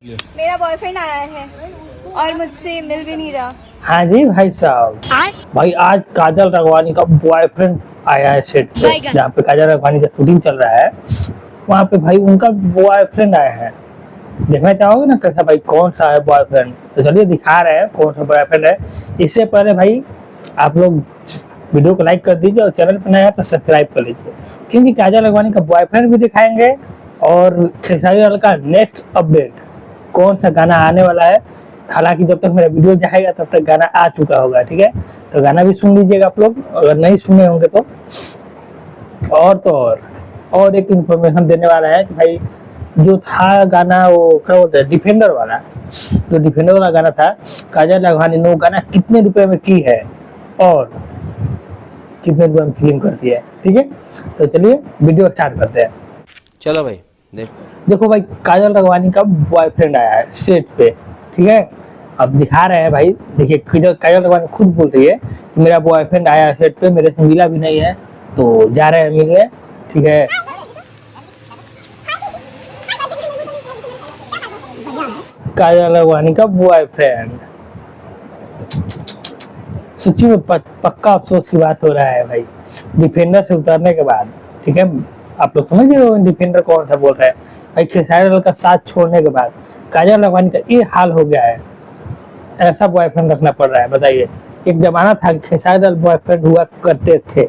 मेरा बॉयफ्रेंड आया है और मुझसे मिल भी नहीं रहा। हाँ जी भाई साहब, भाई आज काजल राघवानी का बॉयफ्रेंड आया है सेट पे, जहाँ पे काजल राघवानी का शूटिंग चल रहा है। वहाँ पे भाई उनका बॉयफ्रेंड आया है। देखना चाहोगे ना कैसा भाई, कौन सा है बॉयफ्रेंड? तो चलिए दिखा रहे हैं कौन सा बॉयफ्रेंड है। इससे पहले भाई आप लोग वीडियो को लाइक कर दीजिए और चैनल पर नया है तो सब्सक्राइब कर लीजिए, क्योंकि काजल राघवानी का बॉयफ्रेंड भी दिखाएंगे और खेसारी लाल का नेक्स्ट अपडेट कौन सा गाना आने वाला है। हालांकि जब तक मेरा वीडियो जाएगा तब तक गाना आ चुका होगा, ठीक है? तो गाना भी सुन लीजिएगा आप लोग, अगर नहीं सुने होंगे तो। और एक इन्फॉर्मेशन देने वाला है कि भाई जो था गाना, वो क्या बोलते हैं, डिफेंडर वाला, जो डिफेंडर वाला गाना था, काजल राघवानी ने वो गाना कितने रुपए में की है और कितने रुपए में फिल्म करती है, ठीक है? तो चलिए वीडियो स्टार्ट करते हैं। चलो भाई देखो भाई, काजल राघवानी का बॉयफ्रेंड आया है सेट पे, ठीक है? अब दिखा रहे हैं भाई, देखिए काजल राघवानी खुद बोल रही है कि मेरा बॉयफ्रेंड आया है सेट पे, मेरे से मिला भी नहीं है, तो जा रहे हैं मिलने, ठीक है? काजल राघवानी का बॉयफ्रेंड, सच्ची में पक्का अफसोस की बात हो रहा है भाई, डिफेंडर से उतरने के बाद, ठीक है? आप लोग समझ रहे हो डिफेंडर कौन सा बोल रहा है भाई? खेसारी लाल का साथ छोड़ने के बाद काजल राघवानी का ये हाल हो गया है, ऐसा बॉयफ्रेंड रखना पड़ रहा है, बताइए। एक जमाना था खेसारी लाल बॉयफ्रेंड हुआ करते थे,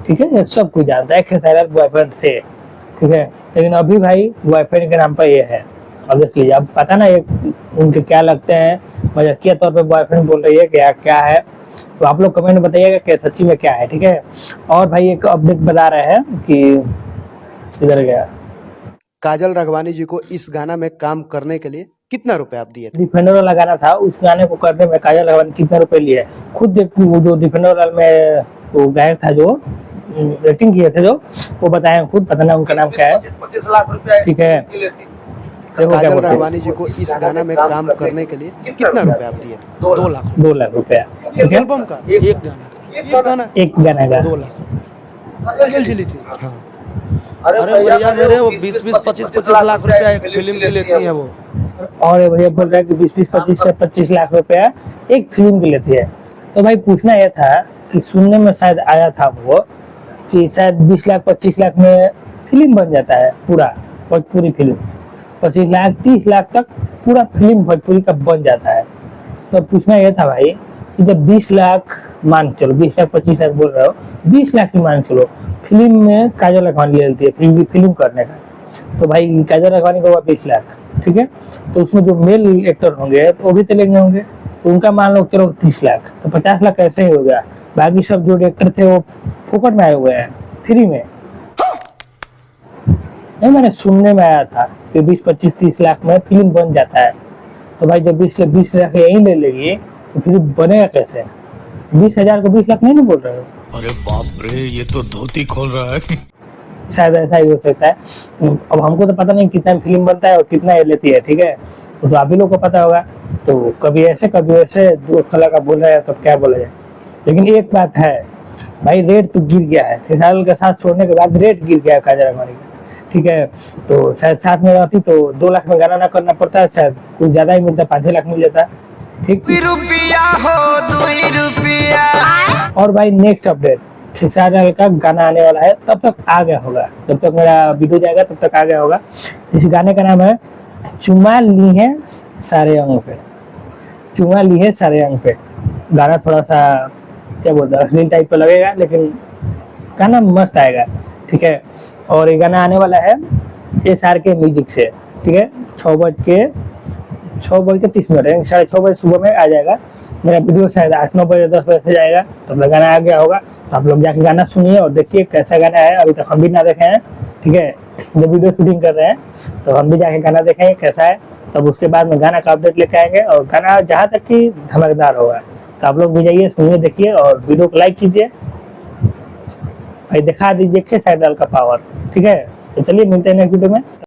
ठीक है? सब कुछ जानता है खेसारी लाल बॉयफ्रेंड थे, ठीक है? लेकिन अभी भाई बॉयफ्रेंड के नाम पर ये है। अब देख लीजिए, अब पता ना एक उनके क्या लगते हैं, मजाकिया तौर पर बॉयफ्रेंड बोल रही है क्या है, तो आप लोग कमेंट में बताइएगा कि सच्ची में क्या है, ठीक है? और भाई एक अपडेट बता रहे हैं कि इधर गया, काजल राघवानी जी को इस गाना में काम करने के लिए कितना रुपए आप दिए थे? डिफेंडर वाला गाना था, उस गाने को करने में काजल राघवानी कितने रुपए लिए खुद देख। वो जो डिफेंडर वाला में वो गायक था जो एक्टिंग किए थे, जो वो बताए खुद, पता ना उनका नाम क्या है, 25 लाख रुपए, ठीक है? काजल राघवानी जी को इस गाना में काम करने के लिए कितना रुपए आप दिए थे? 2 लाख रुपया, एक एल्बम का, एक गाना का 2 लाख रुपए। हाँ। अरे भैया मेरे वो 20-25 लाख रुपया एक फिल्म के लेती है वो। और भैया बोल रहा है कि 20-25 से 25 लाख रुपया एक फिल्म की लेती है। तो भाई पूछना यह था कि सुनने में शायद आया था वो कि शायद 20 लाख 25 लाख में फिल्म बन जाता है, पूरी फिल्म 25 लाख 30 लाख तक पूरा फिल्म भोजपुरी का बन जाता है। तो पूछना यह था भाई कि जब 20 लाख मान चलो, 20 लाख 25 लाख बोल रहे हो, 20 लाख ही मान चलो फिल्म में काजल राघवानी ले लेती है फिल्म करने का, तो भाई काजल राघवानी को हुआ 20 लाख, ठीक है? तो उसमें जो मेल एक्टर होंगे तो वो भी तो लेंगे होंगे, तो उनका मान लो चलो 30 लाख, तो 50 लाख कैसे ही हो गया? बाकी सब जो एक्टर थे वो फोकट में आए हुए हैं, फ्री में नहीं। मैंने सुनने में आया था कि 20-25-30 लाख में फिल्म बन जाता है। तो भाई जब 20 लाख यही ले लेगी तो फिर बनेगा कैसे? 20,000 को 20 लाख नहीं बोल रहे हो? अरे बाप रे, ये तो धोती खोल रहा है। शायद ऐसा ही हो सकता है। अब हमको तो पता नहीं कितना फिल्म बनता है और कितना ये लेती है, ठीक है? तो आप ही लोग को पता होगा। तो कभी ऐसे कभी वैसे दो खला का बोल रहा है तो क्या बोला जाए। लेकिन एक बात है भाई, रेट तो गिर गया है, खेसारी लाल का साथ छोड़ने के बाद रेट गिर गया है काजल राघवानी का, ठीक है? तो शायद साथ में रहती तो 2 लाख में गाना ना करना पड़ता है, शायद कुछ ज्यादा ही मिलता, 5-6 लाख मिल जाता, ठीक? और भाई नेक्स्ट अपडेट, खेसारी लाल का गाना आने वाला है, तब तक आ गया होगा, जब तक मेरा वीडियो जाएगा तब तक आ गया होगा। इस गाने का नाम है चुमा ली है सारे अंग पे, चुमा ली है सारे अंग पे। गाना थोड़ा सा क्या बोलता है, अश्लील टाइप का लगेगा, लेकिन गाना मस्त आएगा, ठीक है? और ये गाना आने वाला है SR के म्यूजिक से, ठीक है? 6:30 है, 6:30 बजे सुबह में आ जाएगा। मेरा वीडियो शायद 8-9 बजे 10 बजे से जाएगा, तो मेरा गाना आ गया होगा। तो आप लोग जाके गाना सुनिए और देखिए कैसा गाना है, अभी तक हम भी ना देखे हैं, ठीक है? जब वीडियो शूटिंग कर रहे हैं तो हम भी जाके गाना देखेंगे कैसा है, तब उसके बाद में गाना का अपडेट लेके आएंगे और गाना जहाँ तक कि धमाकेदार होगा। तो आप लोग भी जाइए, सुनिए, देखिए और वीडियो को लाइक कीजिए भाई, दिखा दीजिए खेसारी लाल का पावर, ठीक है? तो चलिए मिलते हैं नेक्स्ट वीडियो में।